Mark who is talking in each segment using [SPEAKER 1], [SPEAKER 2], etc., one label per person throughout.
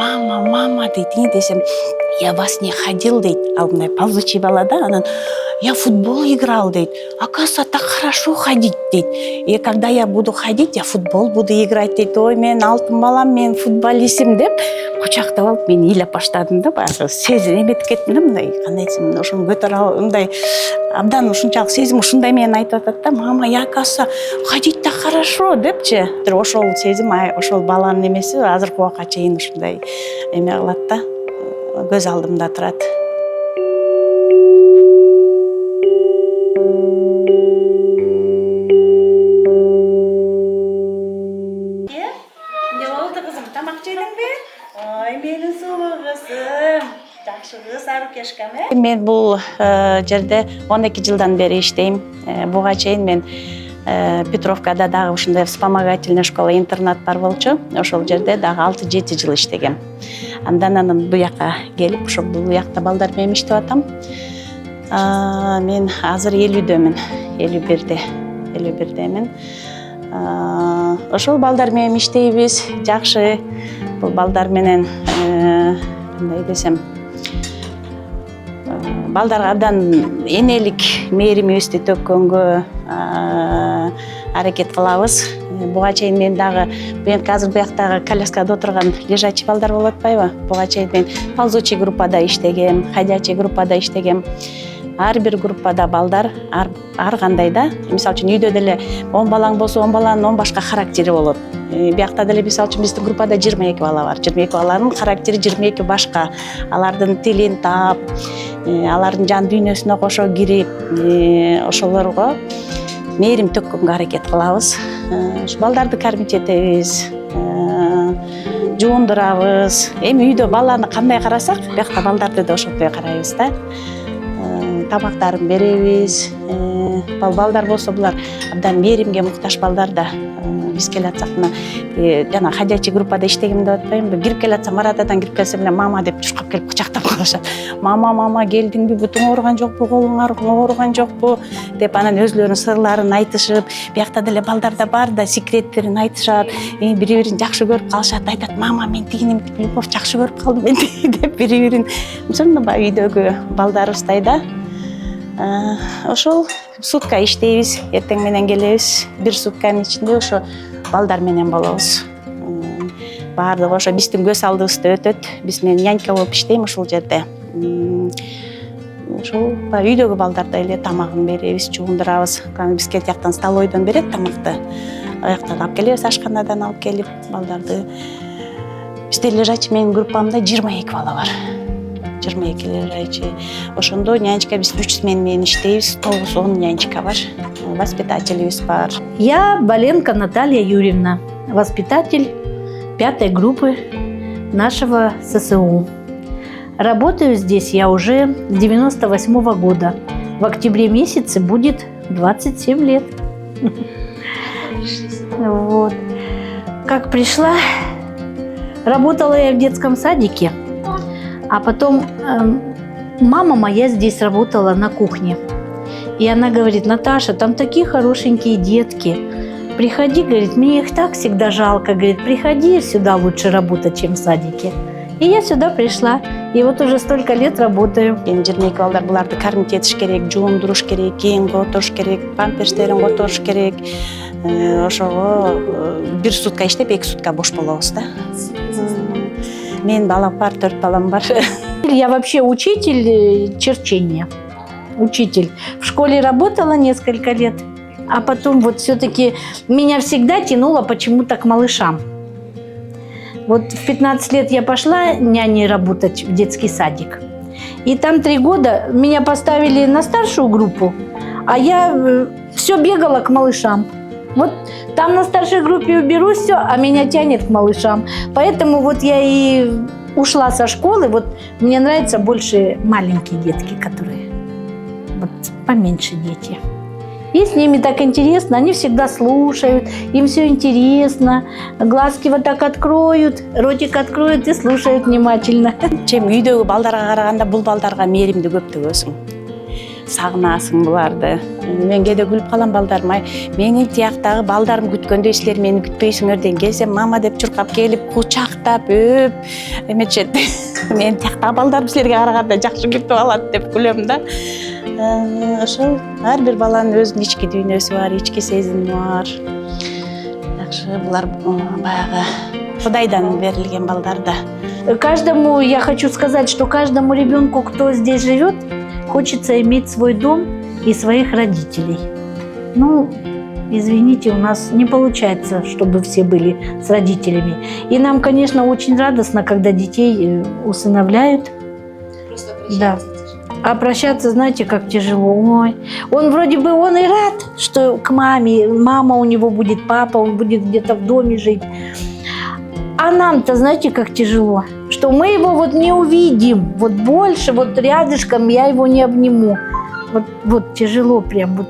[SPEAKER 1] мама дейді, десем, я во сне ходил дейді, ал мындай ползучий бала да, анан я в футбол играл дейді, оказывается, так хорошо ходить дейді, и когда я буду ходить, я в футбол буду играть дейді, ой, мен алтын балам, мен футболистім деп құшақтап алып мен ыйлап баштадым да, баягы сезім эметип кеттим да, мындай кандай десем, ошону көтөрө ал, мындай абдан ушунчалык сезим ушундай менен айтып атат да, мама, я оказывается ходить так хорошо депчи. Ошол сезим, ошол баланын эмеси азыркы убакка чейин ушундай эме кылат да, көз алдымда турат. Эмне болду кызым, тамак жедиңби? Ой, менин сулуу кызым. Жакшы кыз, Арукешкам, э? Мен бул жерде 12 жылдан бери иштейм. Буга чейин мен Петровкада дагы ушундай вспомогательный школа-интернат бар болчу. Ошол жерде дагы 6-7 жыл иштегем. Анан буяка келип, ошол буякта балдар менен иштеп атам. Мен азыр 50дөмүн, 51-демин. Ошол балдар менен иштейбиз, жакшы. Бул балдар менен кандай десем, балдарга абдан энелик мээримибизди төккөнгө аракет кылабыз. Буга чейин мен дагы азыр буяктагы коляскада отурган лежачий балдар болуп атпайбы? Буга чейин мен ползучий группада иштегем, ходячий группада иштегем. Ар бир группада балдар ар кандай да. Мисалы үчүн үйдө деле 10 балаң болсо 10 баланын 10 башка характери болот. Биякта деле мисалы үчүн биздин группада 22 бала бар. 22 баланын характери 22 башка. Алардын тилин таап, алардын жан дүйнөсүнө кошо кирип, ошолорго мээрим төккөнгө аракет кылабыз. Балдарды кормить этебиз, жуундурабыз. Эми үйдө баланы кандай карасак, биякта балдарды да ошондой карайбыз да. Тамактарын беребиз. Балдар болсо булар абдан мээримге муктаж балдар да. Биз келатсак мына жана ходячий группада иштегем деп атпаймынбы? Кирип келатсам, маратадан кирип келсе эле мама деп чуркап келип кучактап калышат. Мама келдиңби? Бутуң ооруган жокпу? Колуң ооруган жокпу? Деп анан өзлөрүнүн сырларын айтышып, биякта деле балдарда бар да секреттерин айтышат. Бири-бирин жакшы көрүп калышат, айтат, мама, мен тигини Любовь жакшы көрүп калдым мен деп бири-бирин ошондо үйдөгү балдарыбыздай да. Ошол сутка иштейбиз, эртең менен келебиз. Бир сутканын ичинде ошо балдар менен болобуз. Баардыгы ошо биздин көз алдыбызда өтөт. Биз мен нянька болуп иштейм ошол жерде. Ошол үйдөгү балдарда эле тамагын беребиз, жуундурабыз. Бизге жактан столовойдон берет тамакты. Аяктан алып келебиз, ашканадан алып келип балдарды. Бизде лежачий менин группамда 22 бала бар. 22 лежачий. Ошондо нянечка биз 3 смена менен иштейбиз, 9-10 нянечка бар. Воспитателибиз бар.
[SPEAKER 2] Я Боленко Наталья Юрьевна, воспитатель 5-й группы нашего ССУ. Работаю здесь я уже с 98-го года. В октябре месяце будет 27 лет. Вот. Как пришла, работала я в детском садике, а потом мама моя здесь работала на кухне. И она говорит: Наташа, там такие хорошенькие детки. Приходи, говорит, мне их так всегда жалко. Говорит, приходи сюда, лучше работать, чем в садике. И я сюда пришла. И вот уже столько лет работаю.
[SPEAKER 1] 22 балдар буларды кормить этиш керек, жуундуруш керек, кийим которуш керек, памперстерин которуш керек. Ошого бир сутка иштеп, 2 сутка бош болобуз да. Менин балам бар, 4 балам бар.
[SPEAKER 2] Я вообще учитель черчения. Учитель. В школе работала несколько лет, а потом вот все-таки меня всегда тянуло почему-то к малышам. Вот в 15 лет я пошла няней работать в детский садик. И там 3 года меня поставили на старшую группу, а я все бегала к малышам. Вот там на старшей группе уберу все, а меня тянет к малышам. Поэтому вот я и ушла со школы. Вот мне нравятся больше маленькие детки, которые вот поменьше дети. И с ними так интересно, они всегда слушают, им все интересно. Глазки вот так откроют, ротик откроют и слушают внимательно.
[SPEAKER 1] Чем үйдөгү балдарга караганда бул балдарга мээримди көп төгөсүң. сагынасың буларды. Мен кээде күлүп калам балдарыма. Менин тияктагы балдарым күткөндөй силер мени күтпөйсүңөр деген кезде мама деп чуркап келип, кучактап, өп, эметчет. Мен тияктагы балдарым силерге караганда жакшы күтүп алат деп күлөм да. Ошол ар бир баланын өзүнүн ички дүйнөсү бар, ички сезими бар. Жакшы, булар баягы Кудайдан берилген балдар да.
[SPEAKER 2] Каждому, я хочу сказать, что каждому ребенку, кто здесь живет, хочется иметь свой дом и своих родителей. Ну, извините, у нас не получается, чтобы все были с родителями. И нам, конечно, очень радостно, когда детей усыновляют. Да. А прощаться, знаете, как тяжело. Ой. Он вроде бы, он и рад, что к маме, мама у него будет, папа, он будет где-то в доме жить. А нам-то, знаете, как тяжело, что мы его вот не увидим, вот больше, вот рядышком я его не обниму. Вот тяжело прям. Вот.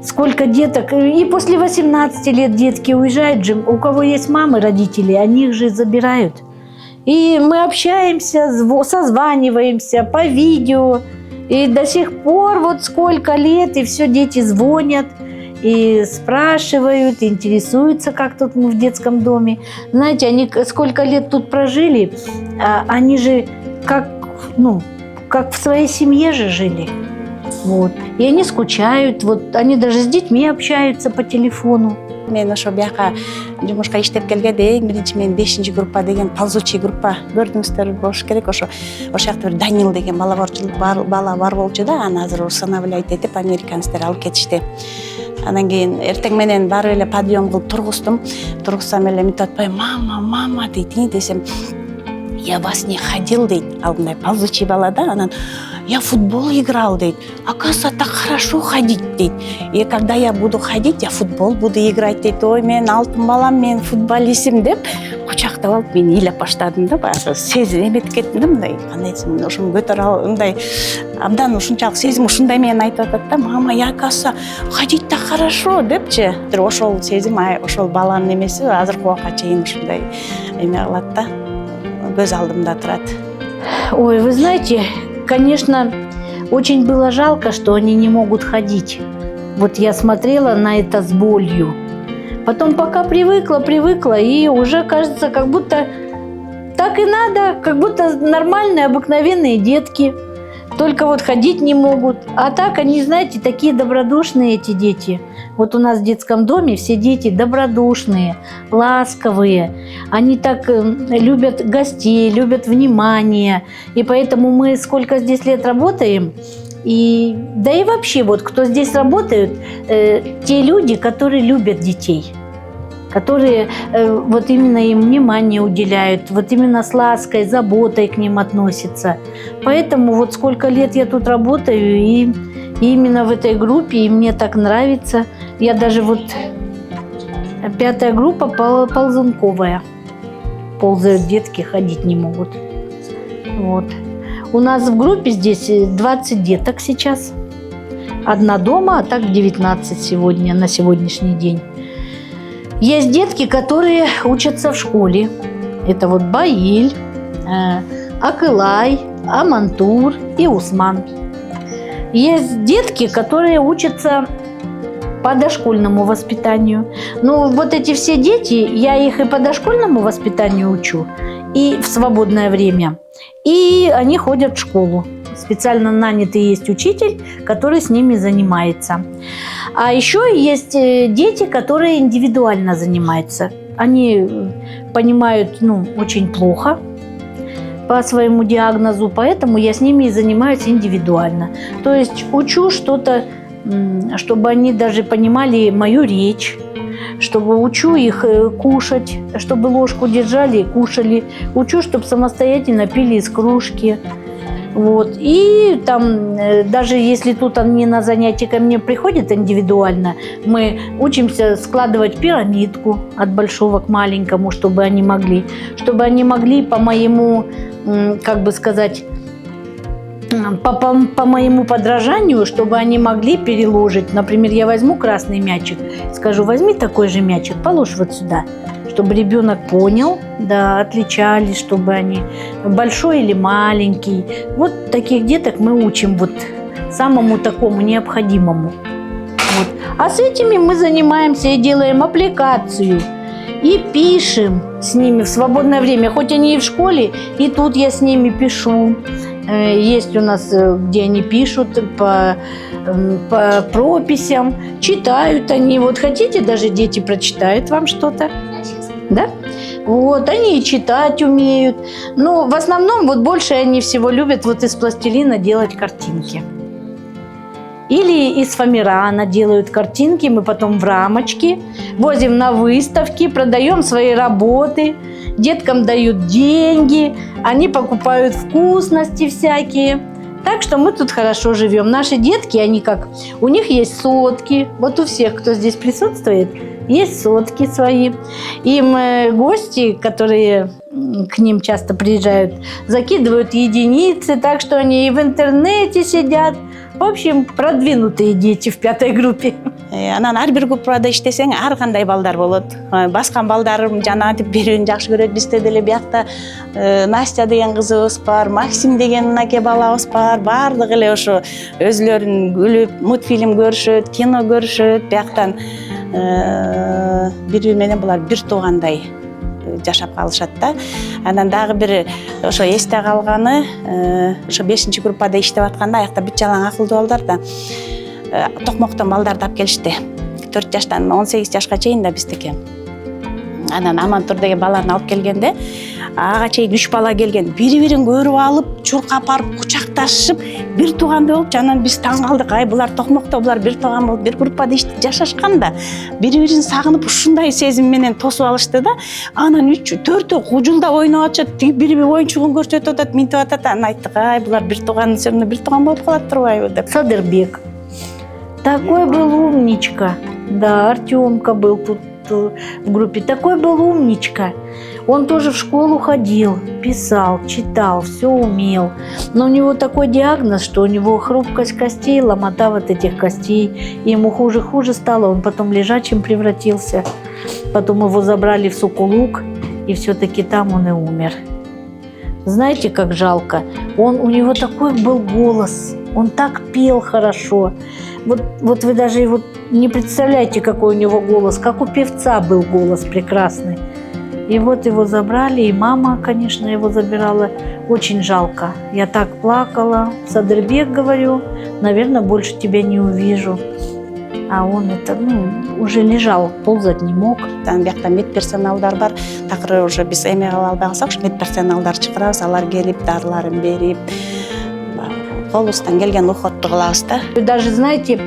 [SPEAKER 2] Сколько деток, и после 18 лет детки уезжают же, у кого есть мамы, родители, они их же забирают. И мы общаемся, созваниваемся по видео, и до сих пор вот сколько лет, и все дети звонят, и спрашивают, интересуются, как тут мы в детском доме. Знаете, они сколько лет тут прожили, они же как в своей семье же жили. Вот. И они скучают, вот, они даже с детьми общаются по телефону.
[SPEAKER 1] Мен ошо бияка жумушка иштеп келгенде эң биринчи мен 5-чи группа деген ползучий группа көрдүңүздөр болуш керек. Ошо жакта бир Данил деген бала бар болчу да, аны азыр усыновлять этип американецтер алып кетишти. Анан кийин эртең менен барып эле подъем кылып тургузсам эле мынтип атпайбы, мама дейт, десем, я во сне ходил дейт, ал мындай ползучий бала да, анан я в футбол играл, дейт. Оказывается, так хорошо ходить, дейт. И когда я буду ходить, я в футбол буду играть, дейт. Ой, мен алтын балам, мен футболистим деп, кучактап алып мен ыйлап баштадым да, баягы сезим эметип кеттим да, мындай, кандай десем, ошону көтөрө ал, мындай абдан ушунчалык сезим ушундай менен айтып атат да, мама, я, оказывается, ходить так хорошо депчи. Ошол сезим, ошол баланын эмеси азыркы убакка чейин ушундай эме кылат да, көз алдымда турат.
[SPEAKER 2] Ой, вы знаете, конечно, очень было жалко, что они не могут ходить. Вот я смотрела на это с болью. Потом пока привыкла, и уже кажется, как будто так и надо, как будто нормальные, обыкновенные детки. Только вот ходить не могут. А так они, знаете, такие добродушные эти дети. Вот у нас в детском доме все дети добродушные, ласковые. Они так любят гостей, любят внимание. И поэтому мы сколько здесь лет работаем, да и вообще вот кто здесь работают, те люди, которые любят детей, которые вот именно им внимание уделяют, вот именно с лаской, заботой к ним относятся. Поэтому вот сколько лет я тут работаю, и именно в этой группе, и мне так нравится. Я даже вот 5-я группа ползунковая. Ползают детки, ходить не могут. Вот. У нас в группе здесь 20 деток сейчас. Одна дома, а так 19 сегодня, на сегодняшний день. Есть детки, которые учатся в школе. Это вот Баиль, Акылай, Амантур и Усман. Есть детки, которые учатся по дошкольному воспитанию. Ну, вот эти все дети, я их и по дошкольному воспитанию учу, и в свободное время. И они ходят в школу. Специально нанятый есть учитель, который с ними занимается. А еще есть дети, которые индивидуально занимаются. Они понимают, очень плохо по своему диагнозу, поэтому я с ними и занимаюсь индивидуально. То есть учу что-то, чтобы они даже понимали мою речь, чтобы учу их кушать, чтобы ложку держали и кушали. Учу, чтобы самостоятельно пили из кружки. Вот. И там, даже если тут они на занятия ко мне приходят индивидуально, мы учимся складывать пирамидку от большого к маленькому, чтобы они могли по моему, как бы сказать, по моему подражанию, чтобы они могли переложить. Например, я возьму красный мячик, скажу, возьми такой же мячик, положь вот сюда, чтобы ребенок понял, да, отличались, чтобы они большой или маленький. Вот таких деток мы учим вот самому такому необходимому. Вот. А с этими мы занимаемся и делаем аппликацию, и пишем с ними в свободное время. Хоть они и в школе, и тут я с ними пишу. Есть у нас, где они пишут по прописям, читают они. Вот хотите, даже дети прочитают вам что-то. Да? Вот, они и читать умеют. Но в основном вот больше они всего любят вот из пластилина делать картинки. Или из фоамирана делают картинки, мы потом в рамочки возим на выставки, продаем свои работы, деткам дают деньги, они покупают вкусности всякие. Так что мы тут хорошо живем. Наши детки, они как, у них есть сотки, вот у всех, кто здесь присутствует, есть сотки свои. Им гости, которые к ним часто приезжают, закидывают единицы, так что они и в интернете сидят. В общем, продвинутые дети в 5-й группе.
[SPEAKER 1] Анан ар бир группада иштесең ар кандай балдар болот. Баскан балдарым жана айтып берүүнү жакшы көрөт. Бизде деле биякта Настя деген кызыбыз бар, Максим деген аке балабыз бар. Баардыгы эле ошо өзүлөрүн күлүп, мультфильм көрүшөт, кино көрүшөт. Бияктан бири менен булар бир туугандай жашап калышат да. Анан дагы бир ошо эсте калганы, ошо 5-чи группада иштеп атканда аякта бүт жалаң акылдуу балдар да токмоктон балдарды алып келишти. 4 жаштан 18 жашка чейин да биздики. Анан Амантур деген баланы алып келгенде, ага чейин 3 бала келген. Бири-бирин көрүп алып, чуркап барып, кучакташып, бир туугандай болуп, анан биз таң калдык. Ай, булар токмокто, булар бир тууган болуп, бир группада жашашкан да, бири-бирин сагынып, ушундай сезим менен тосуп алышты да. Анан 3-4 кужулдап ойноп атышат, бири-бири оюнчугун көрсөтүп атат, минтип атат. Анан айттык, ай, булар бир тууган, все равно бир тууган болуп калат турбайбы деп.
[SPEAKER 2] Садырбек. Такой был умничка. Да, Артемка был тут в группе. Такой был умничка. Он тоже в школу ходил, писал, читал, все умел. Но у него такой диагноз, что у него хрупкость костей, ломота вот этих костей. И ему хуже стало. Он потом лежачим превратился. Потом его забрали в Сокулук, и все-таки там он и умер. Знаете, как жалко? У него такой был голос. Он так пел хорошо. Вот вы даже его не представляете, какой у него голос. Как у певца был голос прекрасный. И вот его забрали, и мама, конечно, его забирала. Очень жалко. Я так плакала. Садырбек, говорю, наверное, больше тебя не увижу. А он уже лежал, ползать не мог.
[SPEAKER 1] Там биякта медперсоналдар бар. Такыр уже биз эме кыла албай калсак, медперсоналдар чакырабыз, алар келип, дарыларын берип, колубуздан келген уходду кылабыз да.
[SPEAKER 2] Даже, знаете,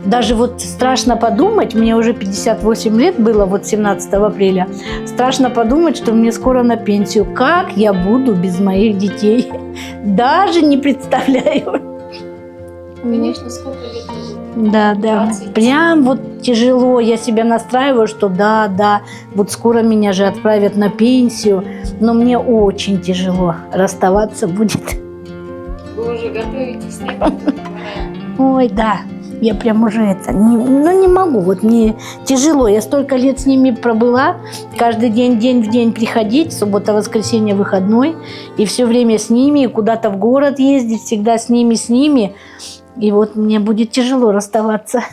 [SPEAKER 2] даже вот страшно подумать, мне уже 58 лет было, вот 17 апреля, страшно подумать, что мне скоро на пенсию. Как я буду без моих детей? Даже не представляю.
[SPEAKER 3] Конечно, сколько лет?
[SPEAKER 2] Да. 20. Прям вот тяжело. Я себя настраиваю, что да, вот скоро меня же отправят на пенсию, но мне очень тяжело расставаться будет.
[SPEAKER 3] Вы уже готовитесь,
[SPEAKER 2] Ой, да, я прям уже не могу, вот мне тяжело. Я столько лет с ними пробыла, каждый день в день приходить, суббота, воскресенье, выходной, и все время с ними, и куда-то в город ездить, всегда с ними. И вот мне будет тяжело расставаться.